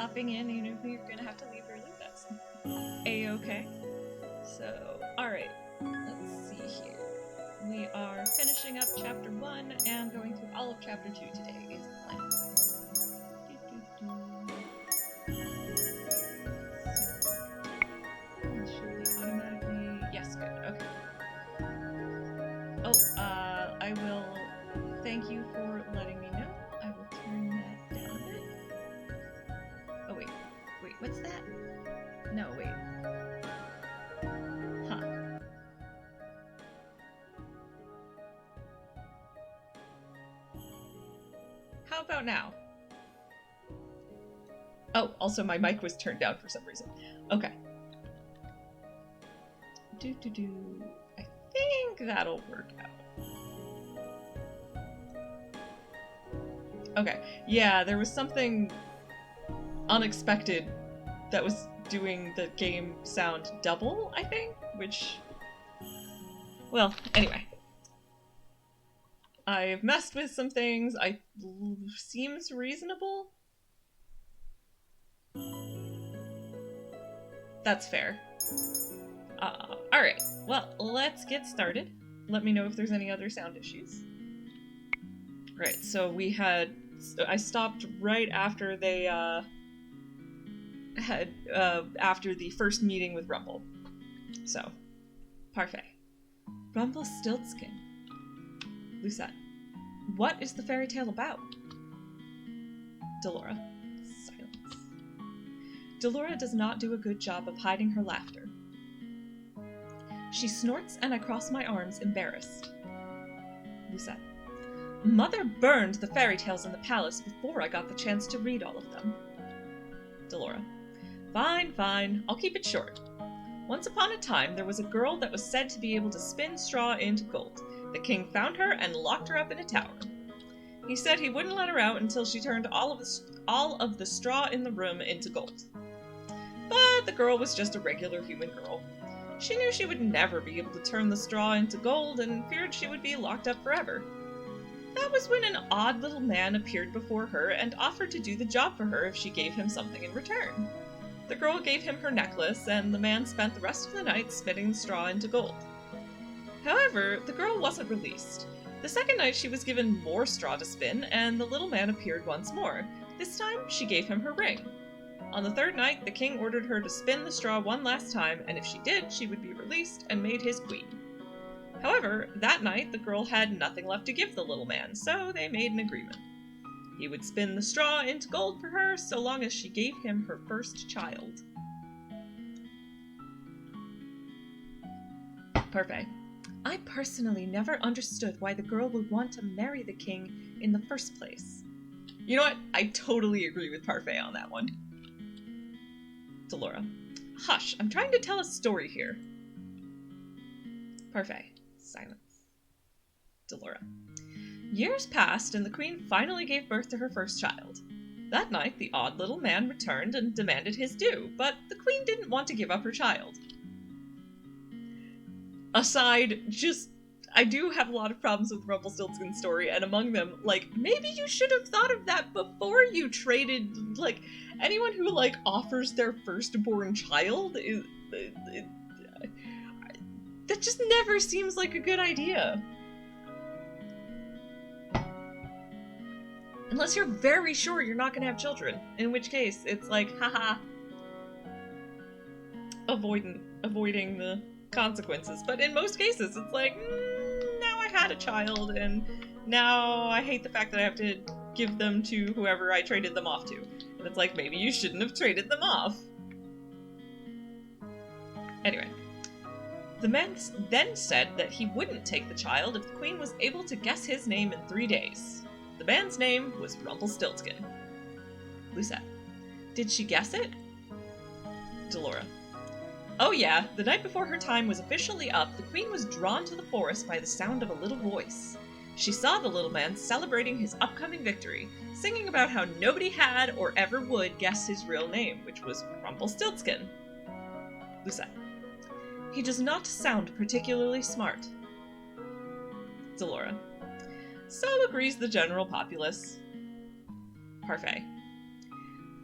stopping in, even if you're gonna have to leave early. That's a-okay. So, alright, let's see here. We are finishing up chapter 1 and going through all of chapter 2 today is the plan. Should they automatically... Yes, good, okay. Oh, I will thank you for letting me know. I will turn that down a bit. Oh, wait, what's that? No, wait. Huh. How about now? Oh, also my mic was turned down for some reason. Okay. I think that'll work out. Okay, yeah, there was something unexpected that was doing the game sound double, I think, which... Well, anyway. I've messed with some things. Seems reasonable? That's fair. Alright, well, let's get started. Let me know if there's any other sound issues. Right, so we had... I stopped right after they, after the first meeting with Rumple. So, parfait. Rumpelstiltskin. Lucette. What is the fairy tale about? Delora. Silence. Delora does not do a good job of hiding her laughter. She snorts and I cross my arms, embarrassed. Lucette. Mother burned the fairy tales in the palace before I got the chance to read all of them. Delora. Fine, I'll keep it short. Once upon a time, there was a girl that was said to be able to spin straw into gold. The king found her and locked her up in a tower. He said he wouldn't let her out until she turned all of the straw in the room into gold. But the girl was just a regular human girl. She knew she would never be able to turn the straw into gold and feared she would be locked up forever. That was when an odd little man appeared before her and offered to do the job for her if she gave him something in return. The girl gave him her necklace, and the man spent the rest of the night spinning the straw into gold. However, the girl wasn't released. The second night she was given more straw to spin, and the little man appeared once more. This time, she gave him her ring. On the third night, the king ordered her to spin the straw one last time, and if she did, she would be released and made his queen. However, that night, the girl had nothing left to give the little man, so they made an agreement. He would spin the straw into gold for her so long as she gave him her first child. Parfait. I personally never understood why the girl would want to marry the king in the first place. You know what? I totally agree with Parfait on that one. Delora. Hush, I'm trying to tell a story here. Parfait. Silence. Delora. Years passed and the queen finally gave birth to her first child. That night, the odd little man returned and demanded his due, but the queen didn't want to give up her child. Aside, I do have a lot of problems with Rumpelstiltskin's story, and among them, maybe you should have thought of that before you traded, anyone who, offers their firstborn child that just never seems like a good idea. Unless you're very sure you're not gonna have children, in which case, it's haha, avoiding the consequences. But in most cases, it's now I had a child, and now I hate the fact that I have to give them to whoever I traded them off to. And it's maybe you shouldn't have traded them off. Anyway. The man then said that he wouldn't take the child if the queen was able to guess his name in 3 days. The man's name was Rumpelstiltskin. Lucette. Did she guess it? Delora. Oh yeah, the night before her time was officially up, the queen was drawn to the forest by the sound of a little voice. She saw the little man celebrating his upcoming victory, singing about how nobody had or ever would guess his real name, which was Rumpelstiltskin. Lucette. He does not sound particularly smart. Delora. So agrees the general populace. Parfait.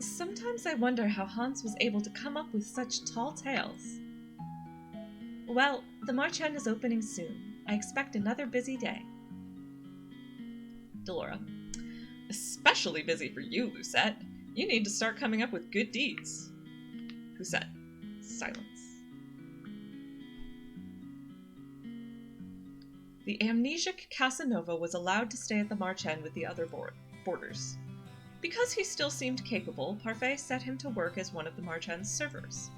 Sometimes I wonder how Hans was able to come up with such tall tales. Well, the Ch1 is opening soon. I expect another busy day. Delora. Especially busy for you, Lucette. You need to start coming up with good deeds. Lucette. Silence. The amnesic Casanova was allowed to stay at the Ch1 with the other boarders. Because he still seemed capable, Parfait set him to work as one of the Ch1's servers.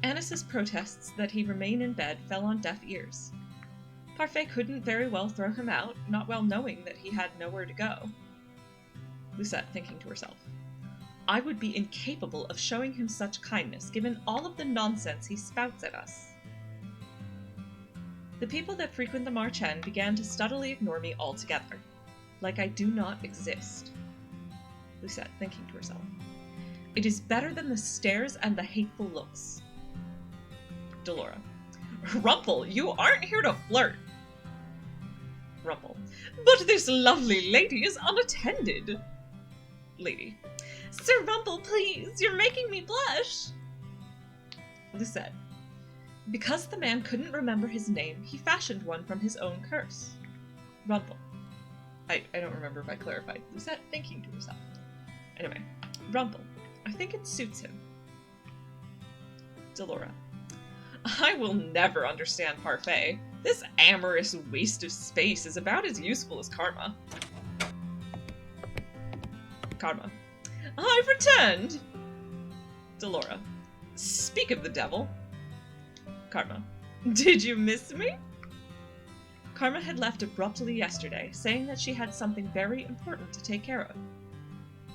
Anis's protests that he remain in bed fell on deaf ears. Parfait couldn't very well throw him out, not well knowing that he had nowhere to go. Lucette, thinking to herself, I would be incapable of showing him such kindness, given all of the nonsense he spouts at us. The people that frequent the Ch1 began to steadily ignore me altogether, like I do not exist. Lucette, thinking to herself, it is better than the stares and the hateful looks. Delora, Rumple, you aren't here to flirt. Rumple, but this lovely lady is unattended. Lady, Sir Rumple, please, you're making me blush. Lucette, because the man couldn't remember his name, he fashioned one from his own curse. Rumple, I don't remember if I clarified. Lucette, thinking to herself. Anyway, Rumple, I think it suits him. Delora, I will never understand Parfait. This amorous waste of space is about as useful as Karma. Karma, I've returned! Delora, speak of the devil. Karma, did you miss me? Karma had left abruptly yesterday, saying that she had something very important to take care of.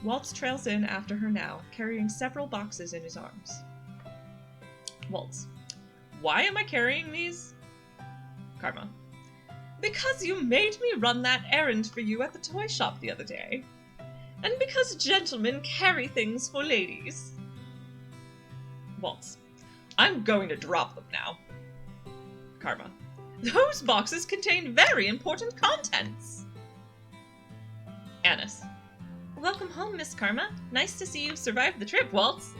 Waltz trails in after her now, carrying several boxes in his arms. Waltz, why am I carrying these? Karma, because you made me run that errand for you at the toy shop the other day. And because gentlemen carry things for ladies. Waltz, I'm going to drop them now. Karma, those boxes contain very important contents. Anis, welcome home, Miss Karma. Nice to see you survived the trip, Waltz.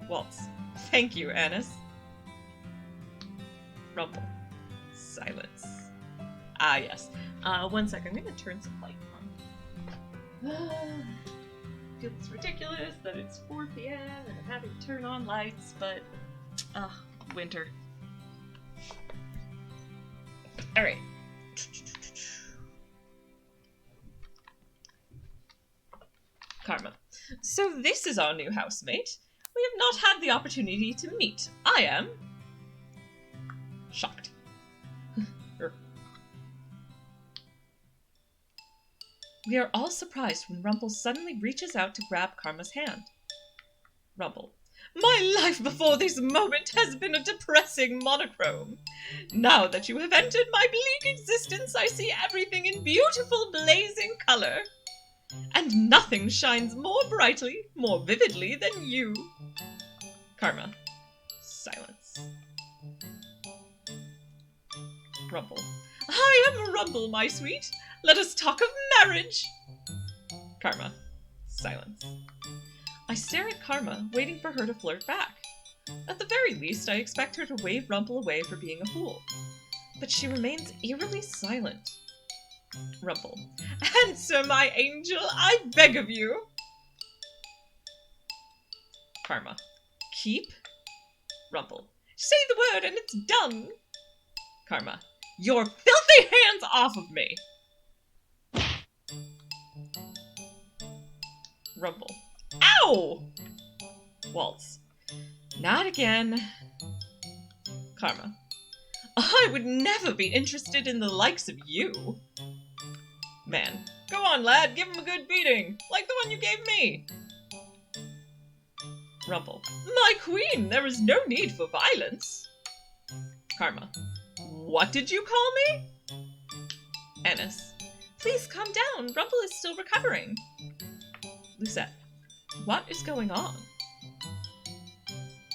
Waltz, thank you, Anis. Rumple, silence. Ah, yes. 1 second, I'm going to turn some light on. Feels ridiculous that it's 4 p.m. and I'm having to turn on lights, but winter. Alright. Karma. So this is our new housemate. We have not had the opportunity to meet. I am shocked. We are all surprised when Rumple suddenly reaches out to grab Karma's hand. Rumple. My life before this moment has been a depressing monochrome. Now that you have entered my bleak existence, I see everything in beautiful blazing color. And nothing shines more brightly, more vividly than you. Karma. Silence. Rumple. I am Rumple, my sweet. Let us talk of marriage. Karma. Silence. I stare at Karma, waiting for her to flirt back. At the very least, I expect her to wave Rumple away for being a fool. But she remains eerily silent. Rumple. Answer, my angel, I beg of you. Karma. Keep. Rumple. Say the word and it's done. Karma. Your filthy hands off of me. Rumple. Ow! Waltz. Not again. Karma. I would never be interested in the likes of you. Man. Go on, lad, give him a good beating, like the one you gave me. Rumple. My queen, there is no need for violence. Karma. What did you call me? Anis. Please calm down, Rumple is still recovering. Lucette. What is going on?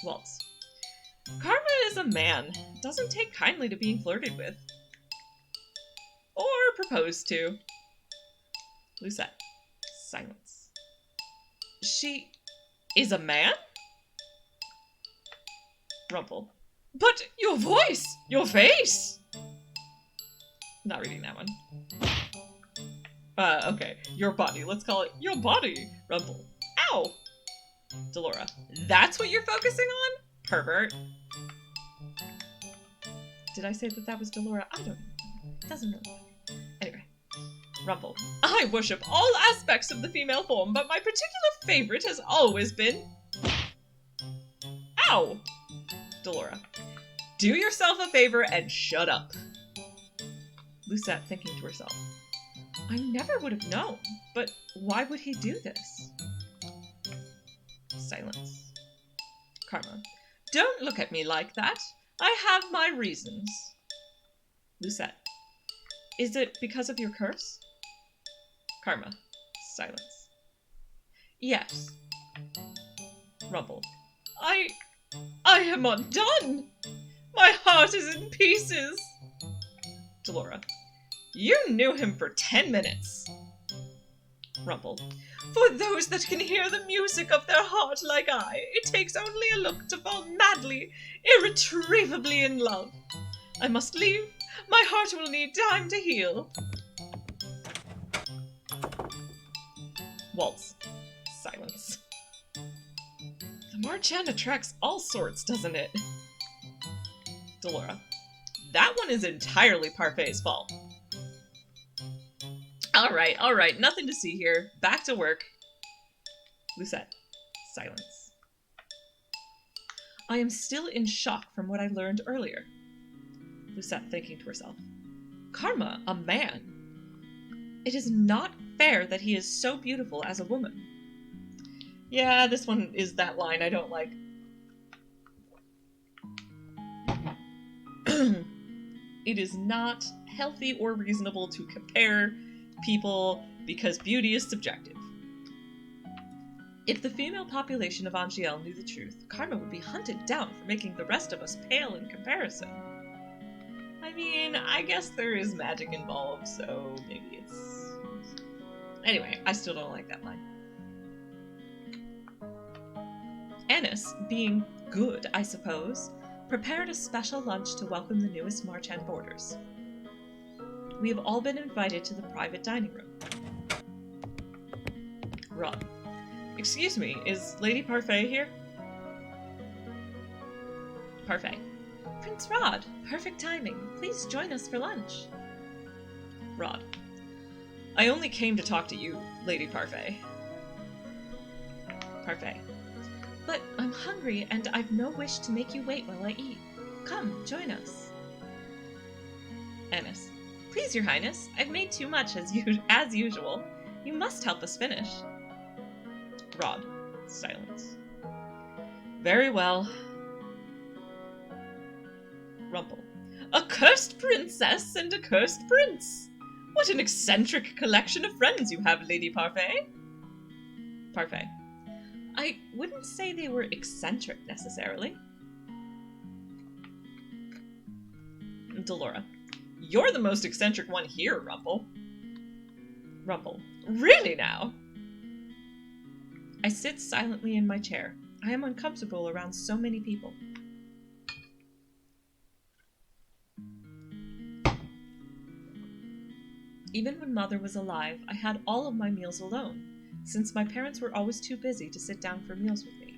Waltz. Karma is a man. Doesn't take kindly to being flirted with. Or proposed to. Lucette. Silence. She is a man? Rumple. But your voice! Your face! Not reading that one. Okay. Your body. Let's call it your body. Rumple. Ow! Delora. That's what you're focusing on? Pervert. Did I say that that was Delora? I don't know. Doesn't really matter. Anyway. Rumple. I worship all aspects of the female form, but my particular favorite has always been... Ow! Delora. Do yourself a favor and shut up. Lucette, thinking to herself. I never would have known, but why would he do this? Silence. Karma. Don't look at me like that. I have my reasons. Lucette. Is it because of your curse? Karma. Silence. Yes. Rumple. I am undone! My heart is in pieces! Delora. You knew him for 10 minutes. Rumple. For those that can hear the music of their heart like I, it takes only a look to fall madly, irretrievably in love. I must leave. My heart will need time to heal. Waltz. Silence. The Marchand attracts all sorts, doesn't it? Delora. That one is entirely Parfait's fault. Alright, nothing to see here. Back to work. Lucette. Silence. I am still in shock from what I learned earlier. Lucette, thinking to herself. Karma, a man. It is not fair that he is so beautiful as a woman. Yeah, this one is that line I don't like. It is not healthy or reasonable to compare people because beauty is subjective. If the female population of Angel knew the truth, Karma would be hunted down for making the rest of us pale in comparison. I mean, I guess there is magic involved, so maybe it's... Anyway, I still don't like that line. Annis, being good, I suppose, prepared a special lunch to welcome the newest Marchand boarders. We have all been invited to the private dining room. Rod. Excuse me, is Lady Parfait here? Parfait. Prince Rod, perfect timing. Please join us for lunch. Rod. I only came to talk to you, Lady Parfait. Parfait. But I'm hungry and I've no wish to make you wait while I eat. Come, join us. Annis. Please, Your Highness, I've made too much as usual. You must help us finish. Rod. Silence. Very well. Rumple. A cursed princess and a cursed prince. What an eccentric collection of friends you have, Lady Parfait. Parfait. I wouldn't say they were eccentric, necessarily. Delora. You're the most eccentric one here, Rumple. Rumple. Really now? I sit silently in my chair. I am uncomfortable around so many people. Even when Mother was alive, I had all of my meals alone, since my parents were always too busy to sit down for meals with me.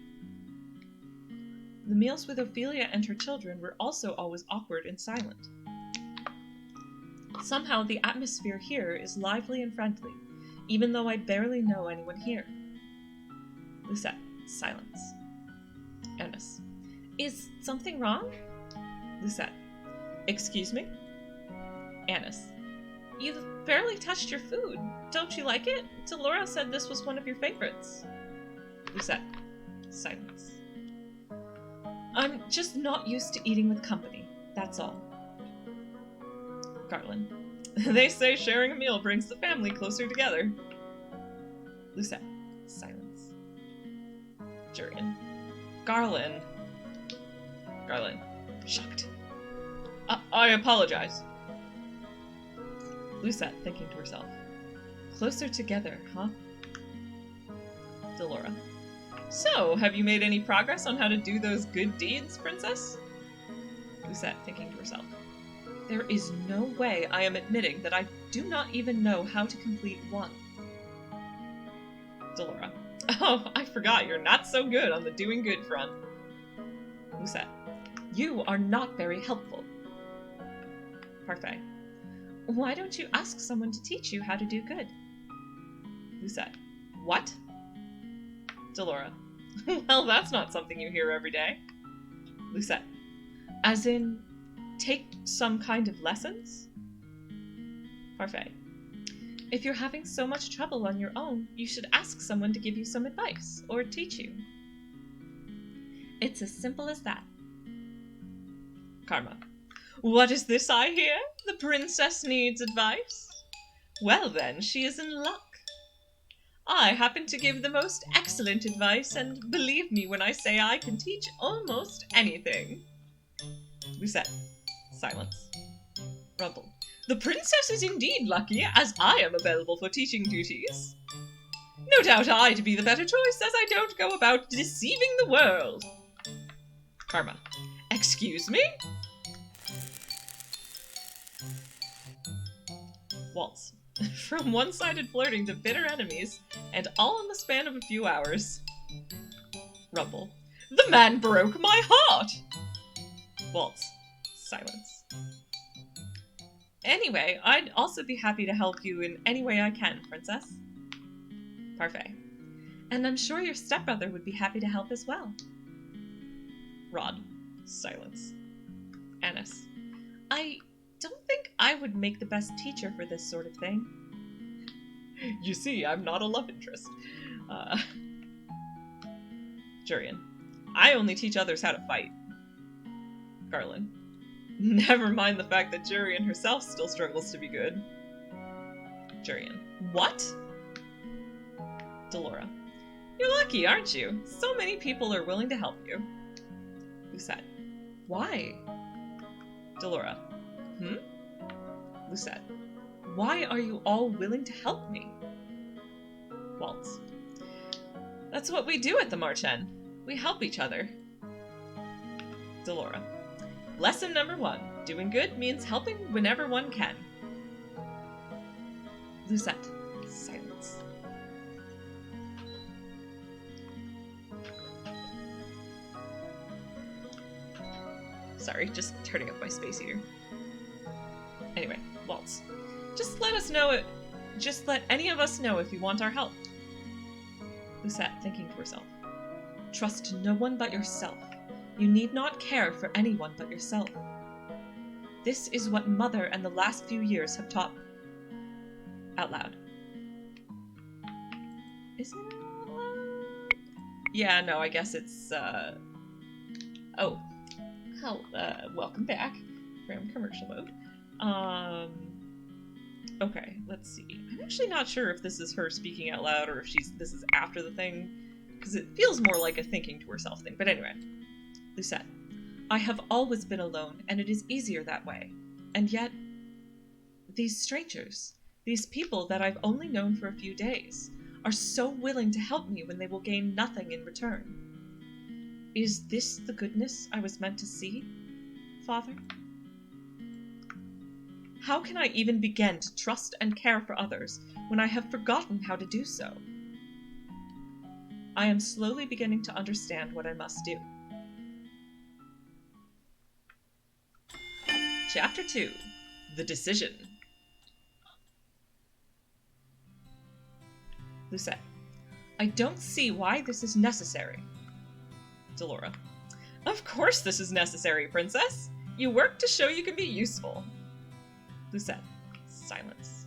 The meals with Ophelia and her children were also always awkward and silent. Somehow the atmosphere here is lively and friendly, even though I barely know anyone here. Lucette. Silence. Annis. Is something wrong? Lucette. Excuse me? Annis. You've barely touched your food. Don't you like it? Delora said this was one of your favorites. Lucette. Silence. I'm just not used to eating with company. That's all. Garland. They say sharing a meal brings the family closer together. Lucette. Silence. Jurian. Garland. Garland. Shocked. I apologize. Lucette, thinking to herself. Closer together, huh? Delora. So, have you made any progress on how to do those good deeds, Princess? Lucette, thinking to herself. There is no way I am admitting that I do not even know how to complete one. Delora. Oh, I forgot you're not so good on the doing good front. Lucette. You are not very helpful. Parfait. Why don't you ask someone to teach you how to do good? Lucette. What? Delora. Well, that's not something you hear every day. Lucette. As in, take some kind of lessons? Parfait. If you're having so much trouble on your own, you should ask someone to give you some advice, or teach you. It's as simple as that. Karma. What is this I hear? The princess needs advice? Well then, she is in luck. I happen to give the most excellent advice, and believe me when I say I can teach almost anything. Lucette. Silence. Rumple. The princess is indeed lucky, as I am available for teaching duties. No doubt I'd be the better choice, as I don't go about deceiving the world. Karma. Excuse me? Waltz. From one-sided flirting to bitter enemies, and all in the span of a few hours. Rumble. The man broke my heart! Waltz. Silence. Anyway, I'd also be happy to help you in any way I can, Princess. Parfait. And I'm sure your stepbrother would be happy to help as well. Rod. Silence. Annis. I don't think I would make the best teacher for this sort of thing. You see, I'm not a love interest. Jurian. I only teach others how to fight. Garland. Never mind the fact that Jurian herself still struggles to be good. Jurian. What? Delora. You're lucky, aren't you? So many people are willing to help you. Lucette. Why? Delora. Lucette. Why are you all willing to help me? Waltz. That's what we do at the Ch1. We help each other. Delora. Lesson number 1. Doing good means helping whenever one can. Lucette. Silence. Sorry, just turning up my space heater. Anyway, Waltz. Just let any of us know if you want our help. Lucette, thinking to herself. Trust no one but yourself. You need not care for anyone but yourself. This is what Mother and the last few years have taught me. Out loud. Is it out loud? Yeah, no, I guess it's, Oh. Welcome back from commercial mode. Okay, let's see. I'm actually not sure if this is her speaking out loud or if this is after the thing, because it feels more like a thinking to herself thing. But anyway, Lucette. I have always been alone, and it is easier that way. And yet, these strangers, these people that I've only known for a few days, are so willing to help me when they will gain nothing in return. Is this the goodness I was meant to see, Father? How can I even begin to trust and care for others when I have forgotten how to do so? I am slowly beginning to understand what I must do. Chapter 2. The Decision. Lucette. I don't see why this is necessary. Delora. Of course this is necessary, Princess. You work to show you can be useful. Lucette. Silence.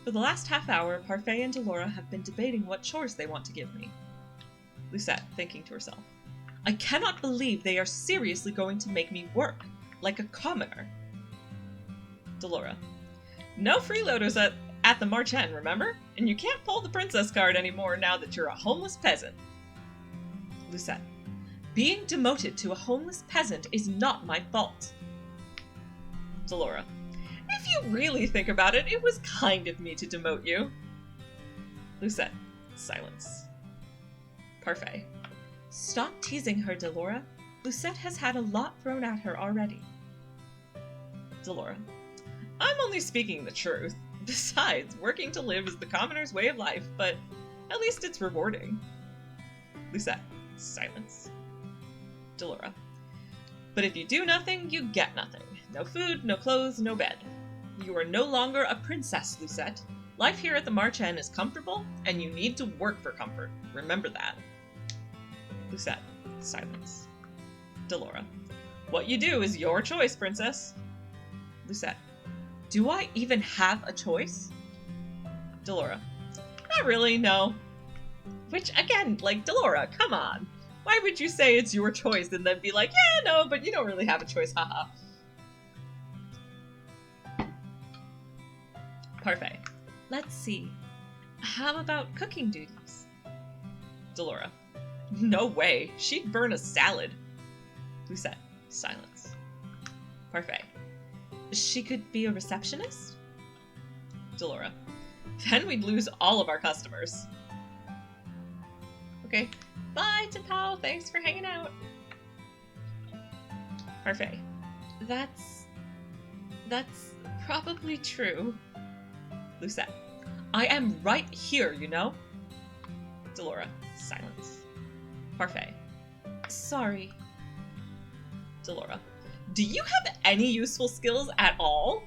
For the last half hour, Parfait and Delora have been debating what chores they want to give me. Lucette, thinking to herself. I cannot believe they are seriously going to make me work, like a commoner. Delora. No freeloaders at the Ch1, remember? And you can't pull the princess card anymore now that you're a homeless peasant. Lucette. Being demoted to a homeless peasant is not my fault. Delora. If you really think about it, it was kind of me to demote you. Lucette. Silence. Parfait. Stop teasing her, Delora. Lucette has had a lot thrown at her already. Delora. I'm only speaking the truth. Besides, working to live is the commoner's way of life, but at least it's rewarding. Lucette. Silence. Delora. But if you do nothing, you get nothing. No food, no clothes, no bed. You are no longer a princess, Lucette. Life here at the Ch1 is comfortable, and you need to work for comfort. Remember that. Lucette. Silence. Delora. What you do is your choice, princess. Lucette. Do I even have a choice? Delora. Not really, no. Which, again, like, Delora, come on. Why would you say it's your choice and then be like, yeah, no, but you don't really have a choice, haha. Parfait. Let's see. How about cooking duties? Delora. No way. She'd burn a salad. Lucette. Silence. Parfait. She could be a receptionist? Delora. Then we'd lose all of our customers. Okay. Bye, T'Pau. Thanks for hanging out. Parfait. That's probably true. Lucette. I am right here, you know? Delora. Silence. Parfait. Sorry. Delora. Do you have any useful skills at all?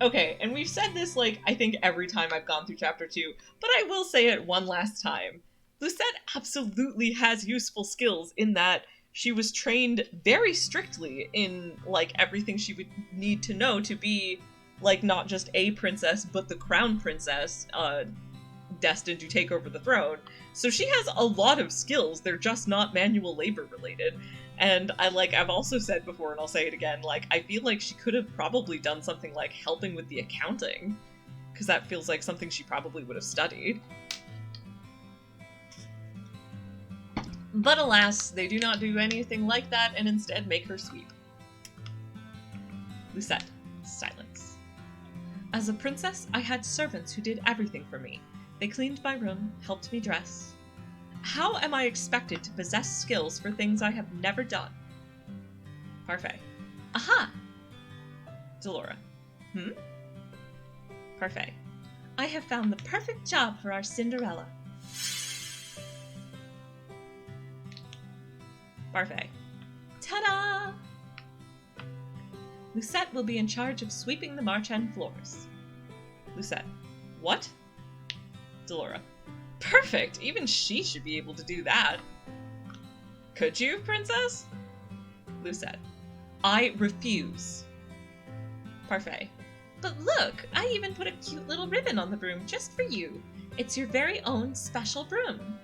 Okay, and we've said this, like, I think every time I've gone through Chapter 2, but I will say it one last time. Lucette absolutely has useful skills in that she was trained very strictly in, like, everything she would need to know to be, like, not just a princess, but the crown princess, destined to take over the throne. So she has a lot of skills, they're just not manual labor related. And I've also said before, and I'll say it again, like, I feel like she could have probably done something like helping with the accounting, because that feels like something she probably would have studied. But alas, they do not do anything like that, and instead make her sweep. Lucette. Silence. As a princess, I had servants who did everything for me. They cleaned my room, helped me dress. How am I expected to possess skills for things I have never done? Parfait. Aha! Delora. Parfait. I have found the perfect job for our Cinderella. Parfait. Ta-da! Lucette will be in charge of sweeping the Ch1 floors. Lucette. What? Delora. Perfect! Even she should be able to do that. Could you, princess? Lucette. I refuse. Parfait. But look, I even put a cute little ribbon on the broom just for you. It's your very own special broom.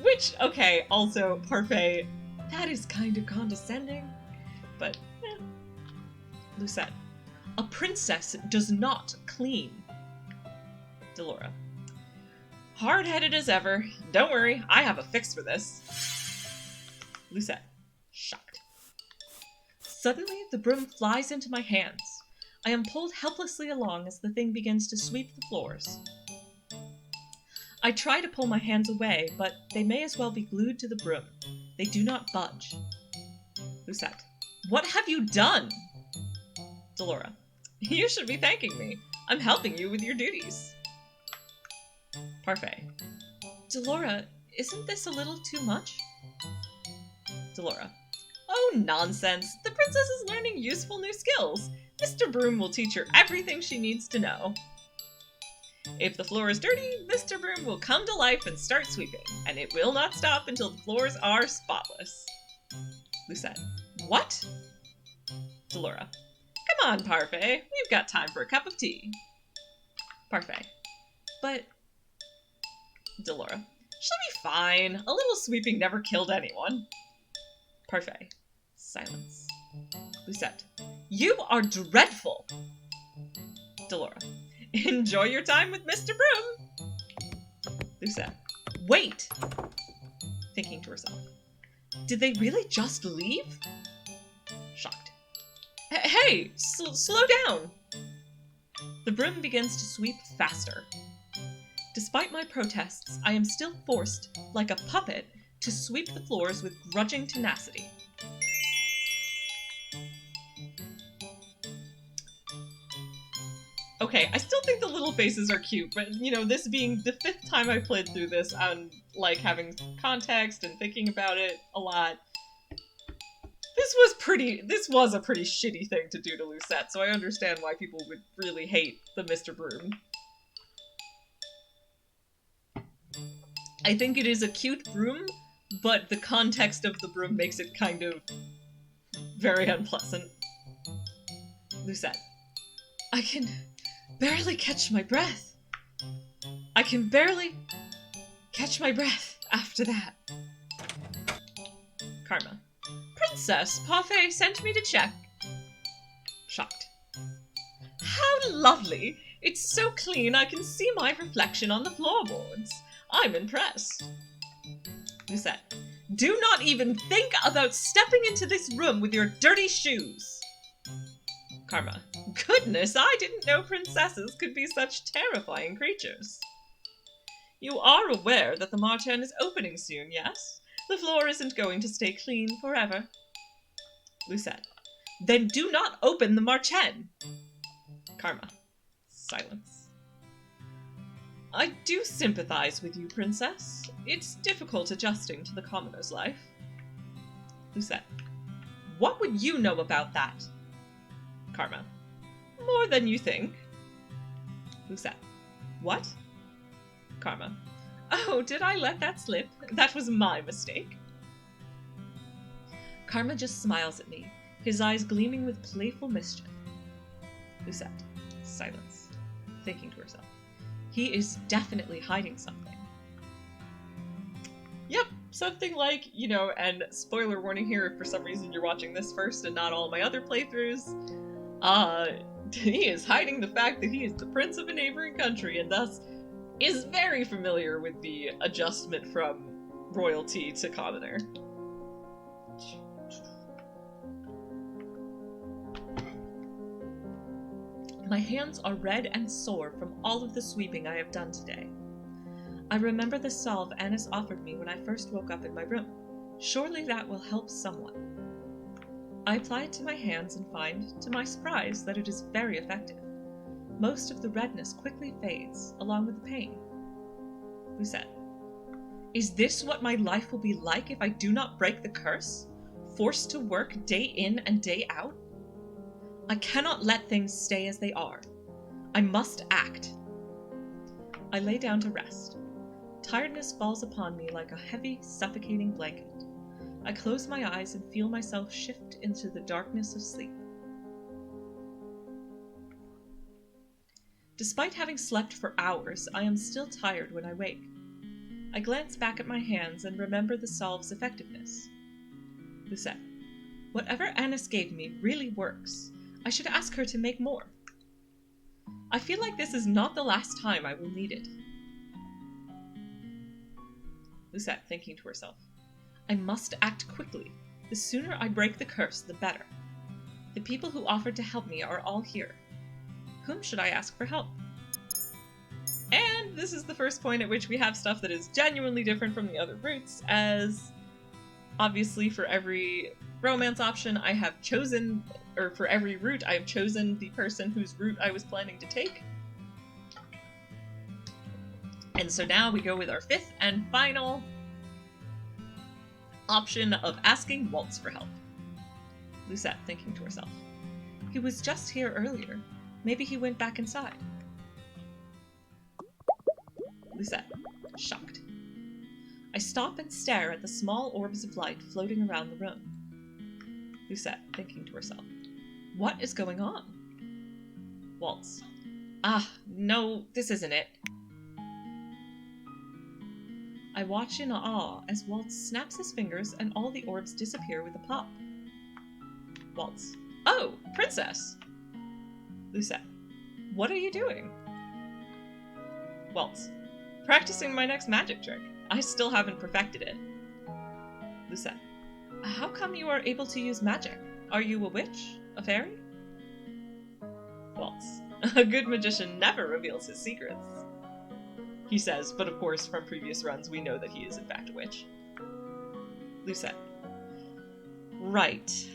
Which, okay, also, Parfait, that is kind of condescending. But, eh. Lucette. A princess does not clean. Delora. Hard-headed as ever. Don't worry, I have a fix for this. Lucette. Shocked. Suddenly, the broom flies into my hands. I am pulled helplessly along as the thing begins to sweep the floors. I try to pull my hands away, but they may as well be glued to the broom. They do not budge. Lucette. What have you done? Delora. You should be thanking me. I'm helping you with your duties. Parfait. Delora, isn't this a little too much? Delora. Oh, nonsense. The princess is learning useful new skills. Mr. Broom will teach her everything she needs to know. If the floor is dirty, Mr. Broom will come to life and start sweeping, and it will not stop until the floors are spotless. Lucette. What? Delora. Come on, Parfait. We've got time for a cup of tea. Parfait. But... Delora. She'll be fine. A little sweeping never killed anyone. Parfait. Silence. Lucette. You are dreadful! Delora. Enjoy your time with Mr. Broom! Lucette. Wait! Thinking to herself. Did they really just leave? Shocked. Hey! Slow down! The broom begins to sweep faster. Despite my protests, I am still forced, like a puppet, to sweep the floors with grudging tenacity. Okay, I still think the little faces are cute, but, you know, this being the 5th time I played through this, I'm, like, having context and thinking about it a lot. This was a pretty shitty thing to do to Lucette, so I understand why people would really hate the Mr. Broom. I think it is a cute broom, but the context of the broom makes it kind of very unpleasant. Lucette. I can barely catch my breath. I can barely catch my breath after that. Karma. Princess, Parfait sent me to check. Shocked. How lovely! It's so clean I can see my reflection on the floorboards. I'm impressed. Lucette. Do not even think about stepping into this room with your dirty shoes. Karma. Goodness, I didn't know princesses could be such terrifying creatures. You are aware that the Ch1 is opening soon, yes? The floor isn't going to stay clean forever. Lucette. Then do not open the Ch1. Karma. Silence. I do sympathize with you, princess. It's difficult adjusting to the commoner's life. Lucette. What would you know about that? Karma. More than you think. Lucette. What? Karma. Oh, did I let that slip? That was my mistake. Karma just smiles at me, his eyes gleaming with playful mischief. Lucette. Silence. Thinking to herself. He is definitely hiding something. Yep, something like, you know, and spoiler warning here if for some reason you're watching this first and not all my other playthroughs, he is hiding the fact that he is the prince of a neighboring country and thus is very familiar with the adjustment from royalty to commoner. My hands are red and sore from all of the sweeping I have done today. I remember the salve Annis offered me when I first woke up in my room. Surely that will help someone. I apply it to my hands and find, to my surprise, that it is very effective. Most of the redness quickly fades, along with the pain. Lucette. Is this what my life will be like if I do not break the curse? Forced to work day in and day out? I cannot let things stay as they are. I must act. I lay down to rest. Tiredness falls upon me like a heavy, suffocating blanket. I close my eyes and feel myself shift into the darkness of sleep. Despite having slept for hours, I am still tired when I wake. I glance back at my hands and remember the salve's effectiveness. Lucette. Whatever Annis gave me really works. I should ask her to make more. I feel like this is not the last time I will need it. Lucette, thinking to herself. I must act quickly. The sooner I break the curse, the better. The people who offered to help me are all here. Whom should I ask for help? And this is the first point at which we have stuff that is genuinely different from the other routes, as obviously for every romance option I have chosen, or for every route I have chosen the person whose route I was planning to take. And so now we go with our 5th and final option of asking Waltz for help. Lucette, thinking to herself. He was just here earlier. Maybe he went back inside. Lucette, shocked. I stop and stare at the small orbs of light floating around the room. Lucette, thinking to herself. What is going on? Waltz. Ah, no, this isn't it. I watch in awe as Waltz snaps his fingers and all the orbs disappear with a pop. Waltz. Oh, princess! Lucette. What are you doing? Waltz. Practicing my next magic trick. I still haven't perfected it. Lucette. How come you are able to use magic? Are you a witch? A fairy? Waltz. A good magician never reveals his secrets. he says, but of course from previous runs we know that he is in fact a witch. Lucette. Right.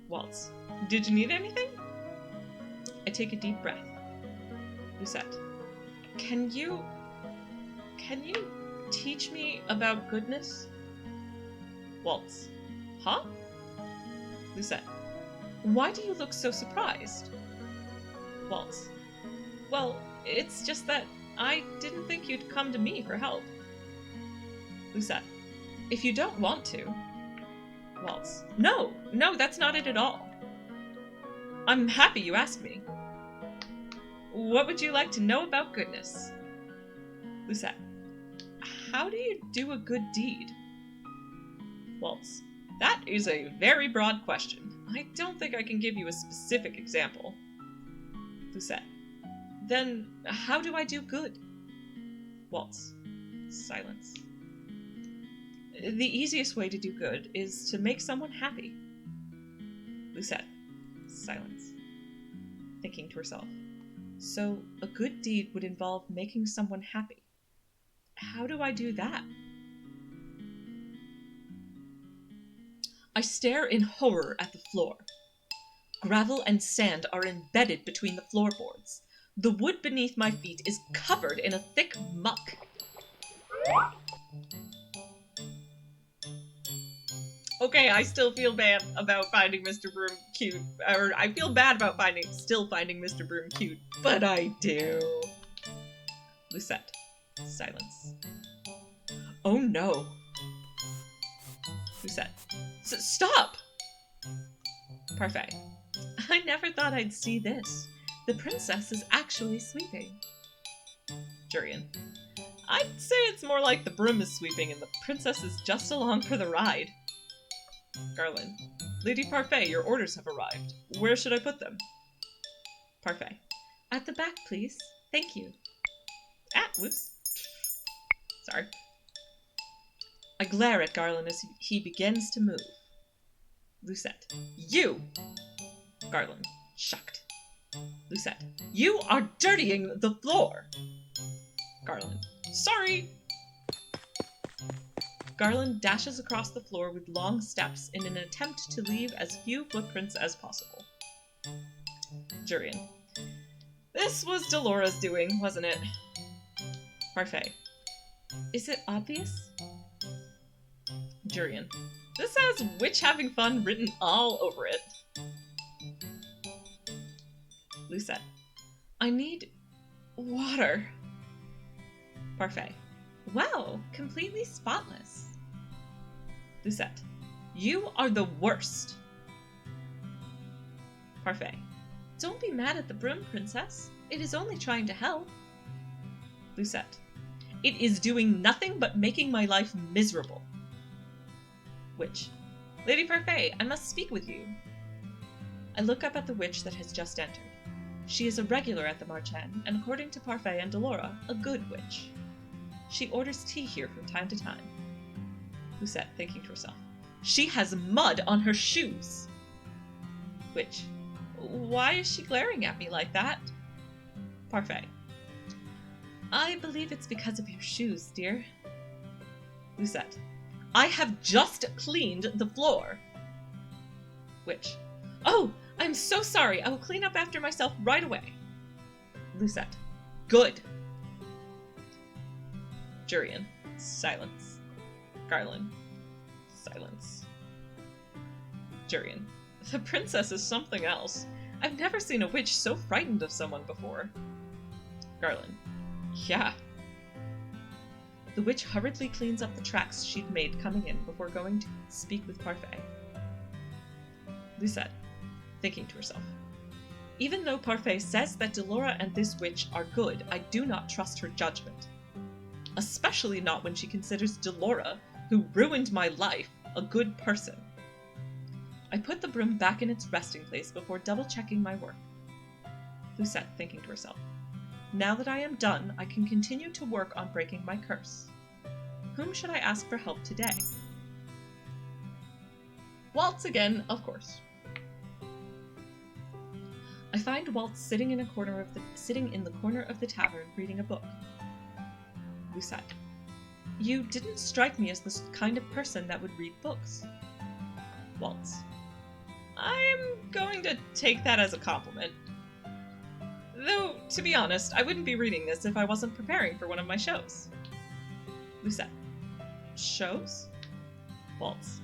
Waltz. Did you need anything? I take a deep breath. Lucette. Can you teach me about goodness? Waltz. Huh? Lucette. Why do you look so surprised? Waltz. Well, it's just that I didn't think you'd come to me for help. Lucette. If you don't want to. Waltz. No, that's not it at all. I'm happy you asked me. What would you like to know about goodness? Lucette. How do you do a good deed? Waltz. That is a very broad question. I don't think I can give you a specific example. Lucette. Then, how do I do good? Waltz. Silence. The easiest way to do good is to make someone happy. Lucette. Silence. Thinking to herself. So, a good deed would involve making someone happy. How do I do that? I stare in horror at the floor. Gravel and sand are embedded between the floorboards. The wood beneath my feet is covered in a thick muck. Okay, I still feel bad about finding Mr. Broom cute. Or, I feel bad about still finding Mr. Broom cute, but I do. Lucette. Silence. Oh no. Lucette. Stop! Parfait. I never thought I'd see this. The princess is actually sweeping. Jurian. I'd say it's more like the broom is sweeping and the princess is just along for the ride. Garland. Lady Parfait, your orders have arrived. Where should I put them? Parfait. At the back, please. Thank you. Ah, whoops. Sorry. I glare at Garland as he begins to move. Lucette. You! Garland. Shocked. Lucette. You are dirtying the floor! Garland. Sorry! Garland dashes across the floor with long steps in an attempt to leave as few footprints as possible. Jurian. This was Delora's doing, wasn't it? Parfait. Is it obvious? Jurian. This has witch having fun written all over it. Lucette. I need water. Parfait. Wow, completely spotless. Lucette. You are the worst. Parfait. Don't be mad at the broom, princess. It is only trying to help. Lucette. It is doing nothing but making my life miserable. Witch. Lady Parfait, I must speak with you. I look up at the witch that has just entered. She is a regular at the Marchen, and according to Parfait and Delora, a good witch. She orders tea here from time to time. Lucette, thinking to herself. She has mud on her shoes! Witch. Why is she glaring at me like that? Parfait. I believe it's because of your shoes, dear. Lucette. I have just cleaned the floor. Witch. Oh, I'm so sorry. I will clean up after myself right away. Lucette. Good. Jurian. Silence. Garland. Silence. Jurian. The princess is something else. I've never seen a witch so frightened of someone before. Garland. Yeah. The witch hurriedly cleans up the tracks she'd made coming in before going to speak with Parfait. Lucette, thinking to herself. Even though Parfait says that Delora and this witch are good, I do not trust her judgment. Especially not when she considers Delora, who ruined my life, a good person. I put the broom back in its resting place before double-checking my work. Lucette, thinking to herself. Now that I am done, I can continue to work on breaking my curse. Whom should I ask for help today? Waltz again, of course. I find Waltz sitting in the corner of the tavern reading a book. Lucette. You didn't strike me as the kind of person that would read books. Waltz. I'm going to take that as a compliment. Though, to be honest, I wouldn't be reading this if I wasn't preparing for one of my shows. Lucette. Shows? Waltz.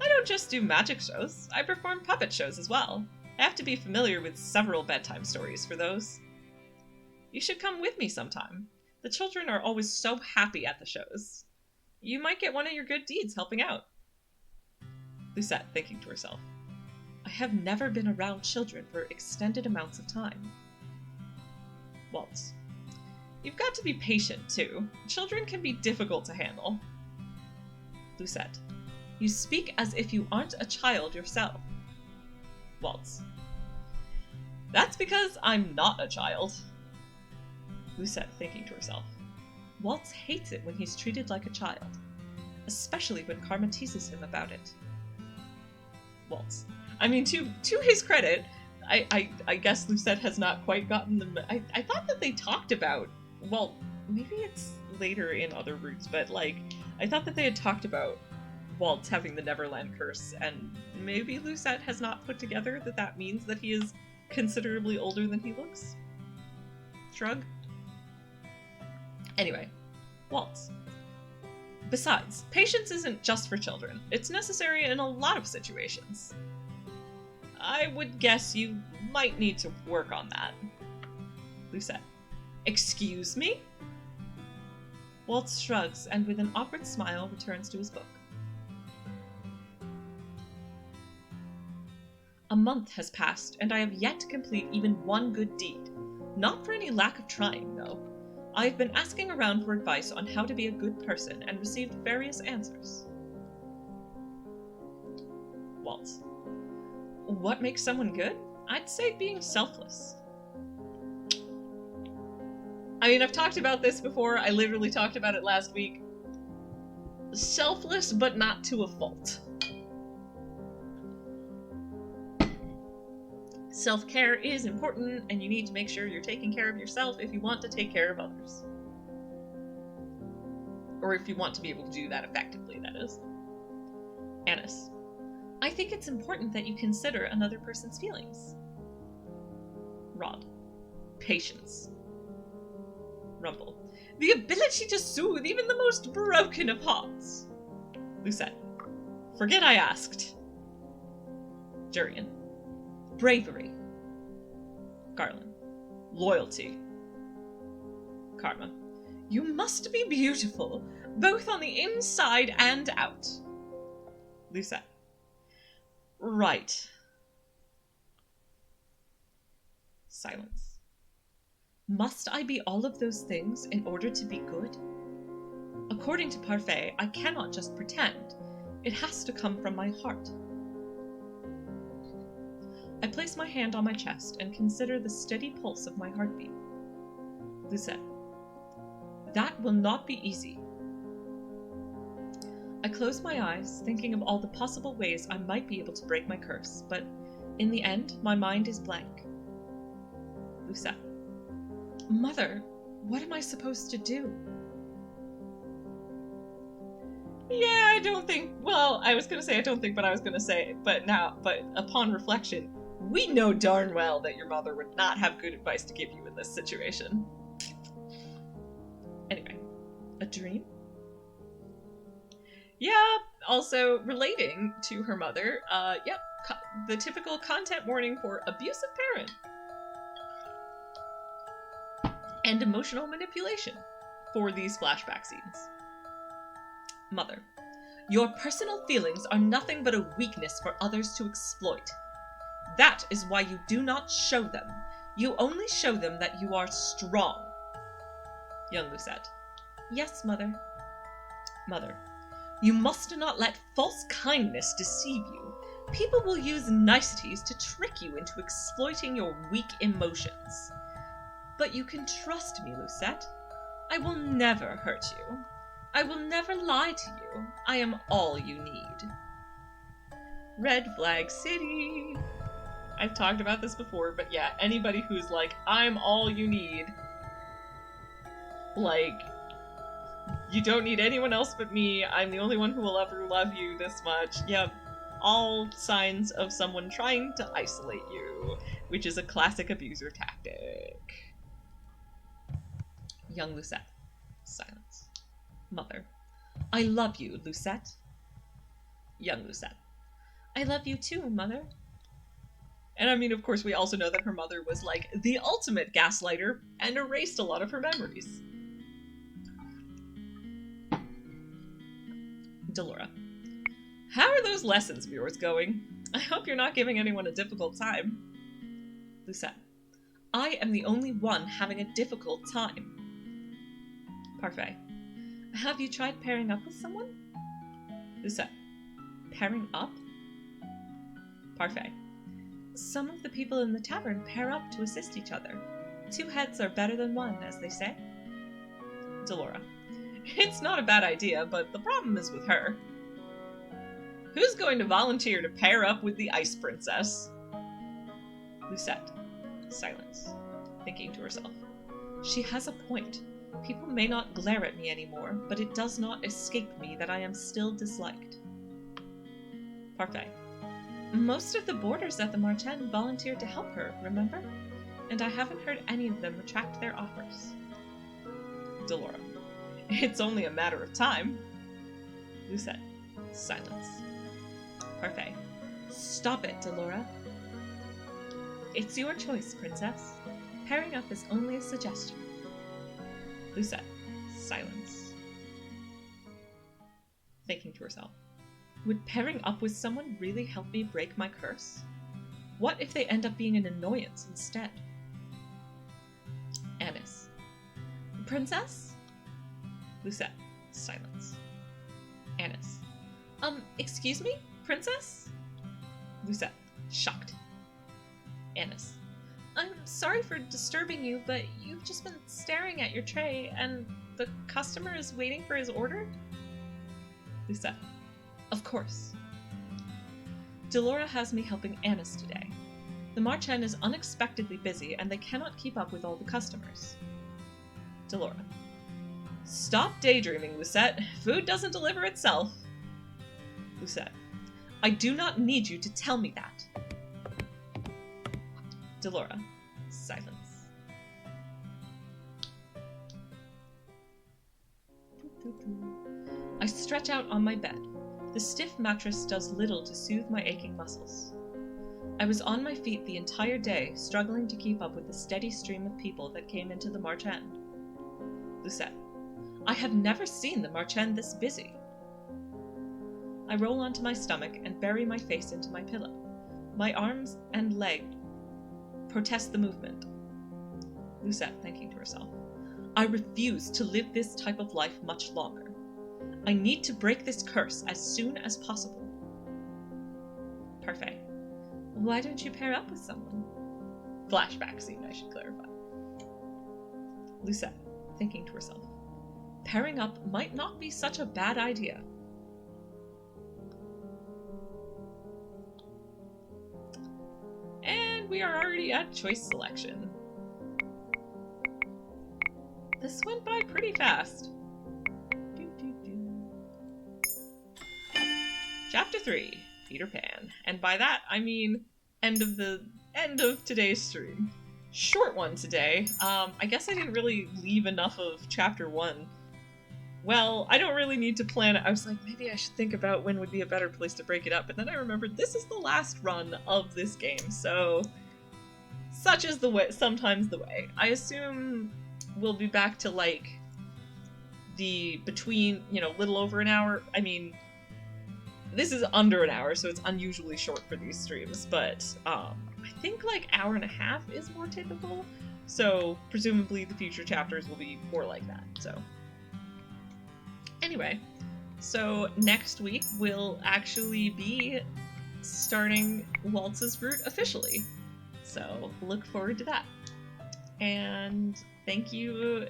I don't just do magic shows, I perform puppet shows as well. I have to be familiar with several bedtime stories for those. You should come with me sometime. The children are always so happy at the shows. You might get one of your good deeds helping out. Lucette, thinking to herself. I have never been around children for extended amounts of time. Waltz. You've got to be patient, too. Children can be difficult to handle. Lucette. You speak as if you aren't a child yourself. Waltz. That's because I'm not a child. Lucette, thinking to herself. Waltz hates it when he's treated like a child, especially when Karma teases him about it. Waltz. I mean, to his credit, I guess Lucette has not quite gotten the... I thought that they talked about... Well, maybe it's later in other routes, but, like, I thought that they had talked about Waltz having the Neverland curse, and maybe Lucette has not put together that that means that he is considerably older than he looks? Shrug. Anyway, Waltz. Besides, patience isn't just for children. It's necessary in a lot of situations. I would guess you might need to work on that. Lucette. Excuse me? Waltz shrugs and with an awkward smile returns to his book. A month has passed and I have yet to complete even one good deed. Not for any lack of trying, though. I have been asking around for advice on how to be a good person and received various answers. Waltz. What makes someone good? I'd say being selfless. I mean, I've talked about this before. I literally talked about it last week. Selfless, but not to a fault. Self-care is important, and you need to make sure you're taking care of yourself if you want to take care of others. Or if you want to be able to do that effectively, that is. Annis. I think it's important that you consider another person's feelings. Rod. Patience. Rumble. The ability to soothe even the most broken of hearts. Lucette. Forget I asked. Jurian. Bravery. Garland. Loyalty. Karma. You must be beautiful, both on the inside and out. Lucette. Right. Silence. Must I be all of those things in order to be good? According to Parfait, I cannot just pretend. It has to come from my heart. I place my hand on my chest and consider the steady pulse of my heartbeat. Lucette. That will not be easy. I close my eyes, thinking of all the possible ways I might be able to break my curse, but in the end, my mind is blank. Lucette. Mother, what am I supposed to do? Yeah, I don't think, well, I was gonna say I don't think, but I was gonna say, but upon reflection, we know darn well that your mother would not have good advice to give you in this situation. Anyway, a dream? Yeah, also relating to her mother, the typical content warning for abusive parent. And emotional manipulation for these flashback scenes. Mother. Your personal feelings are nothing but a weakness for others to exploit. That is why you do not show them. You only show them that you are strong. Young Lucette. Yes, Mother. Mother. You must not let false kindness deceive you. People will use niceties to trick you into exploiting your weak emotions. But you can trust me, Lucette. I will never hurt you. I will never lie to you. I am all you need. Red Flag City. I've talked about this before, but yeah, anybody who's like, I'm all you need, like, You don't need anyone else but me. I'm the only one who will ever love you this much. Yep. All signs of someone trying to isolate you, which is a classic abuser tactic. Young Lucette. Silence. Mother. I love you, Lucette. Young Lucette. I love you too, Mother. And I mean, of course, we also know that her mother was like the ultimate gaslighter and erased a lot of her memories. Delora. How are those lessons of yours going? I hope you're not giving anyone a difficult time. Lucette. I am the only one having a difficult time. Parfait. Have you tried pairing up with someone? Lucette. Pairing up? Parfait. Some of the people in the tavern pair up to assist each other. 2 heads are better than 1, as they say. Delora. It's not a bad idea, but the problem is with her. Who's going to volunteer to pair up with the Ice Princess? Lucette. Silence. Thinking to herself. She has a point. People may not glare at me anymore, but it does not escape me that I am still disliked. Parfait. Most of the boarders at the Ch1 volunteered to help her, remember? And I haven't heard any of them retract their offers. Delora. It's only a matter of time. Lucette. Silence. Parfait. Stop it, Delora. It's your choice, Princess. Pairing up is only a suggestion. Lucette. Silence. Thinking to herself. Would pairing up with someone really help me break my curse? What if they end up being an annoyance instead? Annis. Princess? Lucette. Silence. Annis. Excuse me? Princess? Lucette. Shocked. Annis. I'm sorry for disturbing you, but you've just been staring at your tray, and the customer is waiting for his order? Lucette. Of course. Delora has me helping Annis today. The Ch1 is unexpectedly busy, and they cannot keep up with all the customers. Delora. Stop daydreaming, Lucette. Food doesn't deliver itself. Lucette. I do not need you to tell me that. Delora. Silence. I stretch out on my bed. The stiff mattress does little to soothe my aching muscles. I was on my feet the entire day, struggling to keep up with the steady stream of people that came into the Ch1. Lucette. I have never seen the Ch1 this busy. I roll onto my stomach and bury my face into my pillow. My arms and leg protest the movement. Lucette, thinking to herself. I refuse to live this type of life much longer. I need to break this curse as soon as possible. Parfait. Why don't you pair up with someone? Flashback scene, I should clarify. Lucette, thinking to herself. Pairing up might not be such a bad idea. And we are already at choice selection. This went by pretty fast. Chapter 3, Peter Pan. And by that, I mean end of today's stream. Short one today. I guess I didn't really leave enough of Chapter 1. Well, I don't really need to plan it. I was like, maybe I should think about when would be a better place to break it up. But then I remembered this is the last run of this game, so such is the way, sometimes the way. I assume we'll be back to like the between, little over an hour. I mean, this is under an hour, so it's unusually short for these streams, but I think like hour and a half is more typical. So presumably the future chapters will be more like that, so. Anyway, so next week we'll actually be starting Waltz's route officially. So look forward to that. And thank you,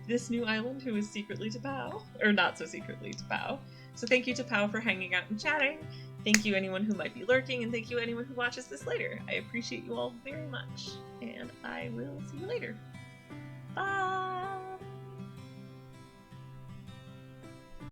this new island who is secretly to Pow, or not so secretly to Pow. So thank you to Pow for hanging out and chatting. Thank you anyone who might be lurking, and thank you anyone who watches this later. I appreciate you all very much, and I will see you later. Bye!